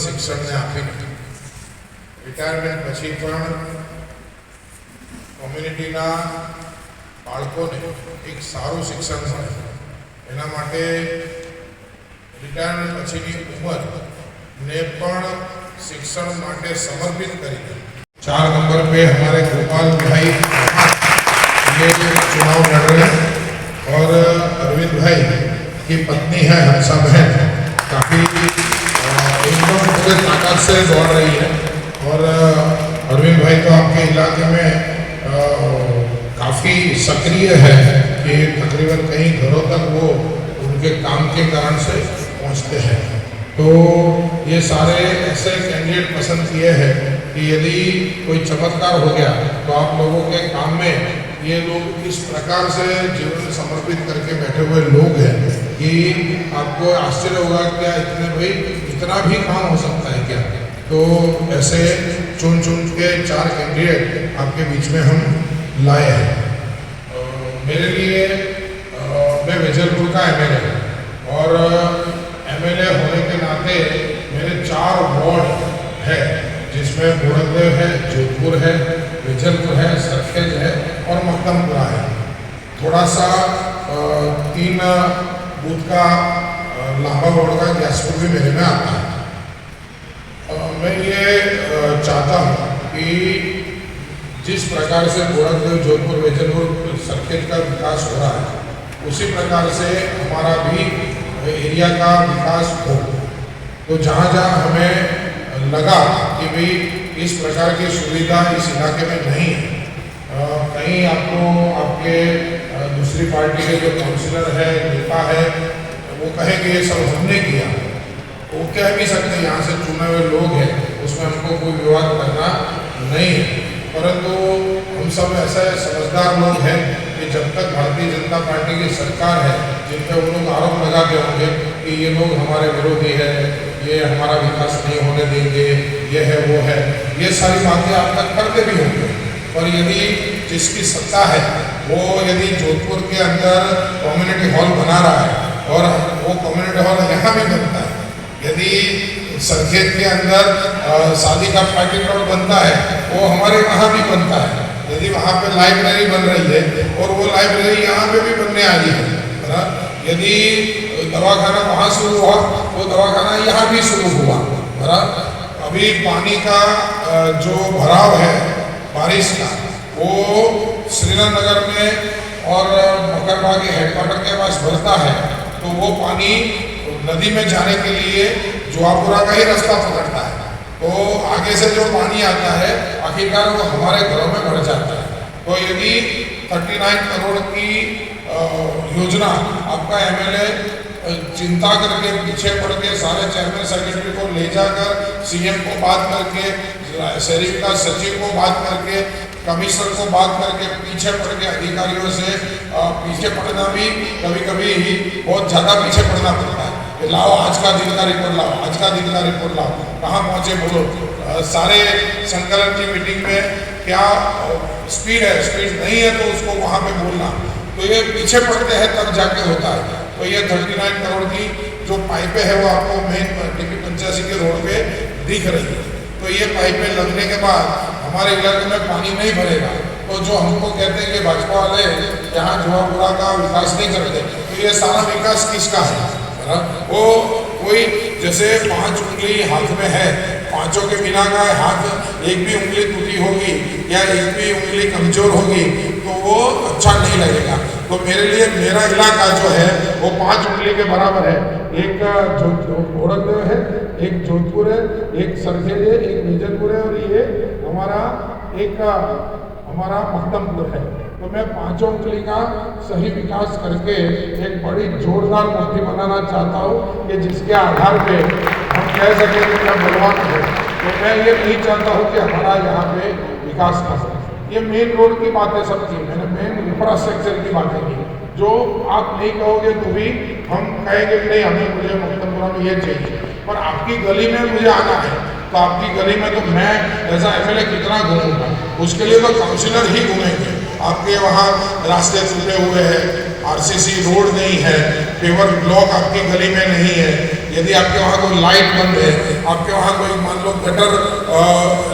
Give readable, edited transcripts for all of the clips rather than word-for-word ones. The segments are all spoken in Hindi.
શિક્ષણને આપીને રિટાયરમેન્ટ પછી પણ કોમ્યુનિટીના બાળકોને એક સારું શિક્ષણ મળે એના માટે रिटायरमेंट पछीनी उम्र ने पण शिक्षण माटे समर्पित करी। 4 नंबर पे हमारे गोपाल भाई ये चुनाव लड़ रहे हैं और अरविंद भाई की पत्नी है हंसा बहन, काफ़ी एकदम पूरे ताकत से दौड़ रही है। और अरविंद भाई तो आपके इलाके में काफ़ी सक्रिय है कि तकरीबन कई घरों तक वो उनके काम के कारण से पहुंचते हैं। तो ये सारे ऐसे कैंडिडेट पसंद किए हैं कि यदि कोई चमत्कार हो गया तो आप लोगों के काम में ये लोग इस प्रकार से जीवन समर्पित करके बैठे हुए लोग हैं कि आपको आश्चर्य होगा क्या इतना भी काम हो सकता है क्या। तो ऐसे चुन के 4 कैंडिडेट आपके बीच में हम लाए हैं। मेरे लिए मैं वेजलपुर का एमएलए और एमएलए होने के नाते मेरे 4 वार्ड है जिसमें बोड़कदेव है, जोधपुर है, वेजलपुर है, सरखेज है और मक्तमपुरा है। थोड़ा सा 3 बूथ का लांबा वार्ड का गैसपुर भी मेरे में आता है। मैं ये चाहता हूँ कि जिस प्रकार से बोड़कदेव, जोधपुर, वेजलपुर, सरखेज का विकास हो रहा है उसी प्रकार से हमारा भी एरिया का विकास हो। तो जहाँ जहाँ हमें लगा कि भाई इस प्रकार की सुविधा इस इलाके में नहीं है, कहीं आपको आपके दूसरी पार्टी के जो काउंसिलर है, नेता है, वो कहे कि ये सब हमने किया, वो कह भी सकते यहाँ से चुने हुए लोग हैं, उसमें हमको कोई विवाद करना नहीं है। परंतु हम सब ऐसे समझदार लोग हैं कि जब तक भारतीय जनता पार्टी की सरकार है जिन पर वो लोग आरोप लगाते होंगे कि ये लोग हमारे विरोधी है, ये हमारा विकास नहीं होने देंगे, ये है वो है, ये सारी बातें आप तक करते भी होंगे। पर यदि जिसकी सत्ता है वो यदि जोधपुर के अंदर कम्युनिटी हॉल बना रहा है और वो कम्युनिटी हॉल यहाँ भी बनता है, यदि सरखेज के अंदर शादी का पार्टी प्लॉट बनता है वो हमारे वहाँ भी बनता है, यदि वहाँ पे लाइब्रेरी बन रही है और वो लाइब्रेरी यहाँ पे भी बनने आ रही है, यदि दवाखाना वहाँ शुरू हुआ वो दवाखाना यहाँ भी शुरू हुआ। अभी पानी का जो भराव है बारिश का वो श्रीनगर में और मकरबागी हेडक्वार्टर के पास भरता है, तो वो पानी नदी में जाने के लिए जुआपुरा का ही रास्ता पकड़ता है। तो आगे से जो पानी आता है आखिरकार वो हमारे घरों में भर जाता है। तो यदि 39 करोड़ की योजना आपका एमएलए चिंता करके पीछे पड़ के सारे चेयरमैन सेक्रेटरी को ले जाकर सीएम को बात करके, शहरी विकास सचिव को बात करके, कमिश्नर को बात करके पीछे पड़ के अधिकारियों से पीछे पड़ना भी कभी कभी बहुत ज़्यादा पीछे पड़ना पड़ता है। लाओ आज का दिन का रिपोर्ट लाओ, आज का दिन का रिपोर्ट लाओ, कहाँ पहुँचे बोलो। सारे संकलन की मीटिंग में क्या स्पीड है, स्पीड नहीं है तो उसको वहाँ पे बोलना। तो ये पीछे पड़ते हैं तब जाके होता है। तो ये 39 करोड़ की जो पाइपें है वो आपको मेन DP85 के रोड पे दिख रही है। तो ये पाइपें लगने के बाद हमारे इलाके में पानी नहीं भरेगा। तो जो हमको कहते हैं कि भाजपा वाले यहाँ जुआपुरा का विकास नहीं करते, तो ये सारा विकास किसका है? वो कोई जैसे 5 उंगली हाथ में है, पांचों के बिना का हाथ एक भी उंगली टूटी होगी या एक भी उंगली कमजोर होगी तो वो अच्छा नहीं लगेगा। तो मेरे लिए मेरा इलाका जो है वो 5 उंगली के बराबर है। एक बोड़कदेव है, एक जोधपुर है, एक सरखेज है, एक वेजलपुर है और ये हमारा मक्तमपुर है। तो मैं 5 उंगली का सही विकास करके एक बड़ी जोरदार मुट्ठी बनाना चाहता हूँ कि जिसके आधार पे हम कह सकें कि मैं बलवान हूँ। तो मैं ये नहीं चाहता हूँ कि हमारा यहाँ पे विकास ना हो। ये मेन रोड की बातें सब की, मैंने मेन इंफ्रास्ट्रक्चर की बातें की। जो आप नहीं कहोगे तो भी हम कहेंगे कि नहीं हमें मुझे मक्तमपुरा में ये चाहिए, पर आपकी गली में मुझे आना है तो आपकी गली में तो मैं ऐसा एमएलए कितना घूमूंगा, उसके लिए तो काउंसिलर ही घूमेंगे। आपके वहाँ रास्ते टूटे हुए हैं, आरसीसी रोड नहीं है, पेवर ब्लॉक आपकी गली में नहीं है, यदि आपके वहाँ कोई लाइट बंद है, आपके वहाँ कोई मान लो गटर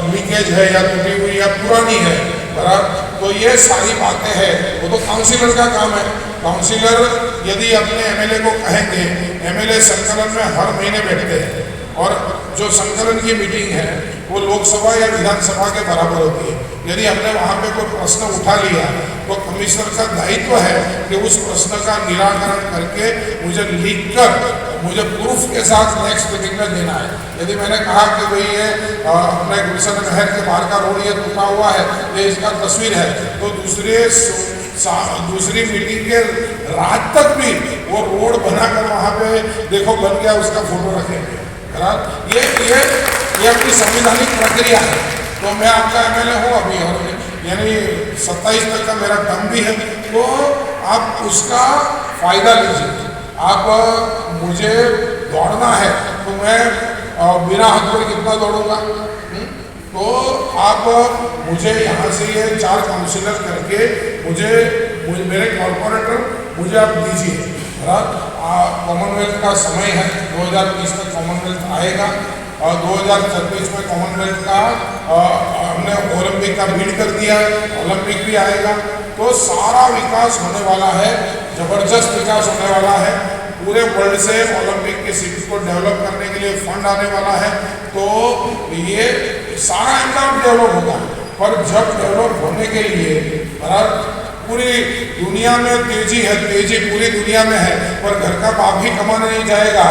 लीकेज है या टूटी हुई या पुरानी है, बराबर, तो ये सारी बातें हैं, वो तो काउंसिलर का काम है। काउंसिलर यदि अपने एमएलए को कहेंगे, एमएलए संकलन में हर महीने बैठते हैं और जो संकलन की मीटिंग है वो लोकसभा या विधानसभा के बराबर होती है। यदि हमने वहाँ पे कोई प्रश्न उठा लिया तो कमिश्नर का दायित्व है कि उस प्रश्न का निराकरण करके मुझे लिख कर मुझे प्रूफ के साथ नेक्स्ट मीटिंग में देना है। यदि मैंने कहा कि भाई ये अपने गुलशन नहर के बाहर का रोड ये टूटा हुआ है, ये इसका तस्वीर है, तो दूसरी मीटिंग के रात तक भी वो रोड बनाकर वहाँ पे देखो बन गया, उसका फोटो रखेंगे। ये अपनी संवैधानिक प्रक्रिया है। तो मैं आपका एमएलए हूँ अभी, और यानी 27 तक का मेरा टर्म भी है, तो आप उसका फायदा लीजिए। आप मुझे दौड़ना है तो मैं बिना हथौड़े कितना दौड़ूंगा, तो आप मुझे यहाँ से ये 4 काउंसिलर करके मुझे मेरे कॉर्पोरेटर मुझे आप दीजिए। कॉमनवेल्थ का समय है, 2030 तक कॉमनवेल्थ आएगा और 2026 में कॉमनवेल्थ का हमने ओलंपिक का बीड कर दिया है, ओलंपिक भी आएगा, तो सारा विकास होने वाला है, जबरदस्त विकास होने वाला है। पूरे वर्ल्ड से ओलंपिक की सिटी को डेवलप करने के लिए फंड आने वाला है, तो ये सारा इनकम डेवलप होगा। पर जब डेवलप होने के लिए पूरी दुनिया में तेजी है, तेजी पूरी दुनिया में है, पर घर का बाप ही कमाने नहीं जाएगा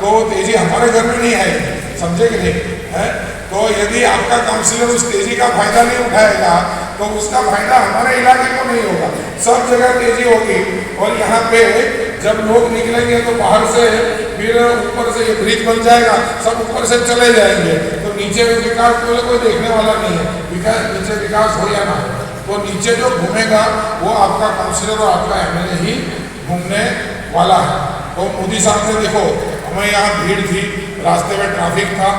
तो तेजी हमारे घर में नहीं आएगी, समझे कि नहीं है? तो यदि आपका काउंसिलर उस तेजी का फायदा नहीं उठाएगा तो उसका फायदा हमारे इलाके को नहीं होगा। सब जगह तेजी होगी और यहाँ पे जब लोग निकलेंगे तो बाहर से फिर ऊपर से ये ब्रिज बन जाएगा, सब ऊपर से चले जाएंगे, तो नीचे में विकास को कोई देखने वाला नहीं है। नीचे विकास हो या ना हो, तो नीचे जो घूमेगा वो आपका काउंसिलर और आपका एमएलए ही घूमने वाला है। तो मोदी साहब ने देखो, हमें यहाँ भीड़ थी, रास्ते में ट्रैफिक था,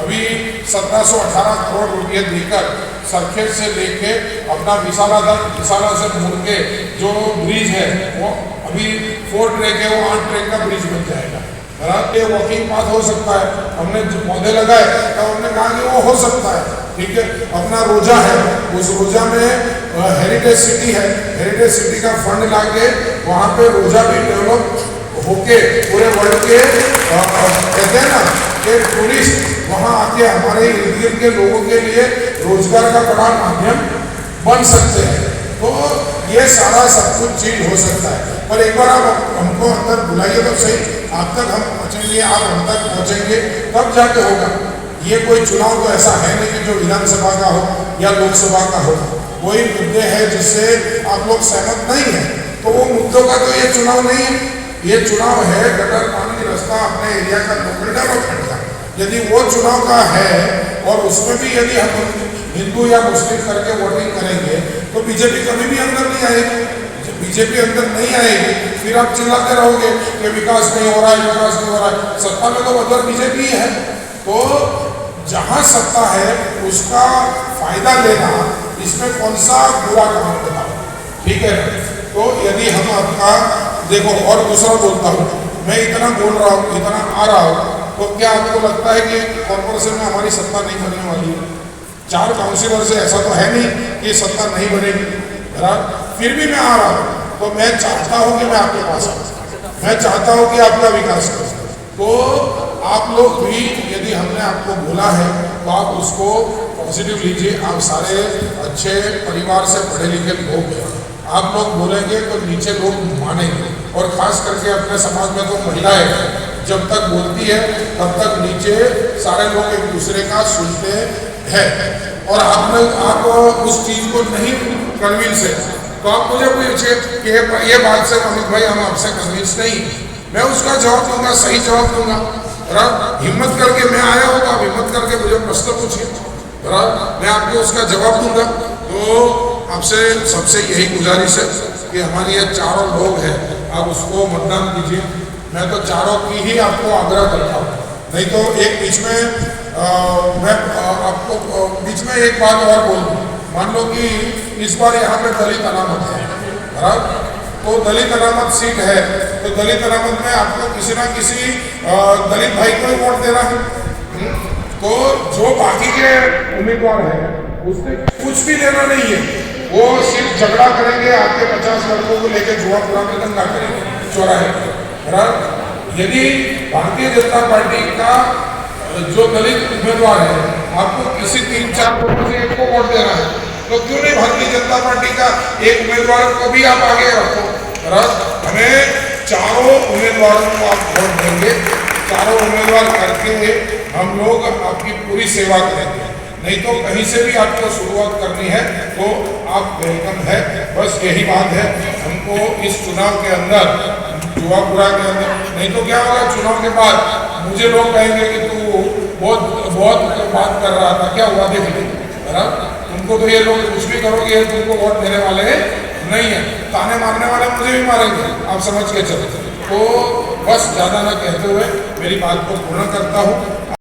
अभी 1718 करोड़ रुपये देकर सरखेज से लेके अपना विशाला से मुड़ के जो ब्रिज है वो अभी 4 ट्रैक है, वो 8 ट्रैक का ब्रिज बन जाएगा। ये वॉकिंग पाथ हो सकता है, हमने जो पौधे लगाए तो हमने कहा कि वो हो सकता है, ठीक है। अपना रोजा है, उस रोजा में हेरिटेज सिटी है, हेरिटेज सिटी का फंड लाके वहाँ पे रोजा भी डेवलप होके पूरे वर्ल्ड के कहते हैं ना कि टूरिस्ट वहाँ आके हमारे इर्द गिर्द के लोगों के लिए रोजगार का बड़ा माध्यम बन सकते हैं। तो ये सारा सब कुछ चीज हो सकता है, पर एक बार आप हमको अंदर बुलाइए तो सही, आप तक हम पहुँचेंगे, आप हम तक पहुँचेंगे तब जाके होगा। ये कोई चुनाव तो ऐसा है नहीं कि जो विधानसभा का हो या लोकसभा का हो, कोई मुद्दे हैं जिससे आप लोग सहमत नहीं है, तो वो मुद्दों का तो ये चुनाव नहीं है। ये चुनाव है गटर पानी रास्ता अपने एरिया का डेवलपमेंट का। यदि वो चुनाव का है और उसमें भी यदि हम हिंदू या मुस्लिम करके वोटिंग करेंगे तो बीजेपी कभी भी अंदर नहीं आएगी। जब बीजेपी अंदर नहीं आएगी फिर आप चिल्लाते रहोगे कि विकास नहीं हो रहा है, विकास नहीं हो रहा है। सत्ता में तो अदर बीजेपी है, तो जहाँ सत्ता है उसका फायदा लेना, इसमें कौन सा बुरा काम बताओ, ठीक है। तो यदि हम आपका देखो, और दूसरा बोलता हूँ, मैं इतना बोल रहा हूँ, इतना आ रहा हूँ, तो क्या आपको लगता है कि कॉर्पोरेशन में हमारी सत्ता नहीं बनने वाली है? 4 काउंसिलर से ऐसा तो है नहीं कि सत्ता नहीं बनेगी, बराबर। फिर भी मैं आ रहा हूँ, तो मैं चाहता हूँ कि मैं आपके पास आऊँ, मैं चाहता हूँ कि आपका विकास करूँ। तो आप लोग भी यदि हमने आपको बोला है तो आप उसको पॉजिटिव लीजिए। आप सारे अच्छे परिवार से पढ़े लिखे लोग हैं, आप लोग बोलेंगे तो नीचे लोग मानेंगे, और खास करके अपने समाज में तो महिलाएं जब तक बोलती है तब तक नीचे सारे लोग एक दूसरे का सुनते हैं। और आप उस चीज को नहीं कन्विंस है तो आप मुझे पूछिए कि ये बात से अमित भाई हम आपसे कन्विंस नहीं, मैं उसका जवाब दूंगा, सही जवाब दूंगा। हिम्मत करके मैं आया हूँ, आप हिम्मत करके मुझे प्रश्न पूछिए, मैं आपको उसका जवाब दूंगा। तो आपसे सबसे यही गुजारिश है कि हमारी ये 4 लोग हैं, आप उसको मतदान कीजिए। मैं तो 4 की ही आपको आग्रह करता हूँ, नहीं तो एक बीच में मैं आपको बीच में एक बात और बोल दूँ। मान लो कि इस बार यहाँ पे दलित अनामत है, बराबर, तो दलित अनामत सीट है, तो दलित अनामत में आपको किसी ना किसी दलित भाई को ही वोट देना है। तो जो बाकी के उम्मीदवार हैं उससे कुछ भी लेना नहीं है, वो सिर्फ झगड़ा करेंगे, आपके 50 लड़कों को लेकर जुआपुरा में दंगा करेंगे चौराहे पर। यदि भारतीय जनता पार्टी का जो दलित उम्मीदवार है आपको किसी 3-4 लोगों से एक को वोट देना है, तो क्यों नहीं भारतीय जनता पार्टी का एक उम्मीदवार को भी आप आगे रखो। हमें चारों उम्मीदवारों को आप वोट देंगे, चारों उम्मीदवार करके हम लोग आपकी पूरी सेवा करेंगे। नहीं तो कहीं से भी आपको शुरुआत करनी है तो आप वेलकम है, बस यही बात है। हमको इस चुनाव के अंदर, जुआपुरा के अंदर, नहीं तो क्या होगा चुनाव के बाद मुझे लोग कहेंगे कि तू बहुत बात कर रहा था, क्या हुआ देख लीजिए। तुमको तो ये लोग कुछ भी करोगे, तुमको वोट देने वाले नहीं है, ताने मारने वाले मुझे भी मारेंगे, आप समझ के चलो। तो बस ज़्यादा ना कहते हुए मेरी बात को पूर्ण करता हूँ।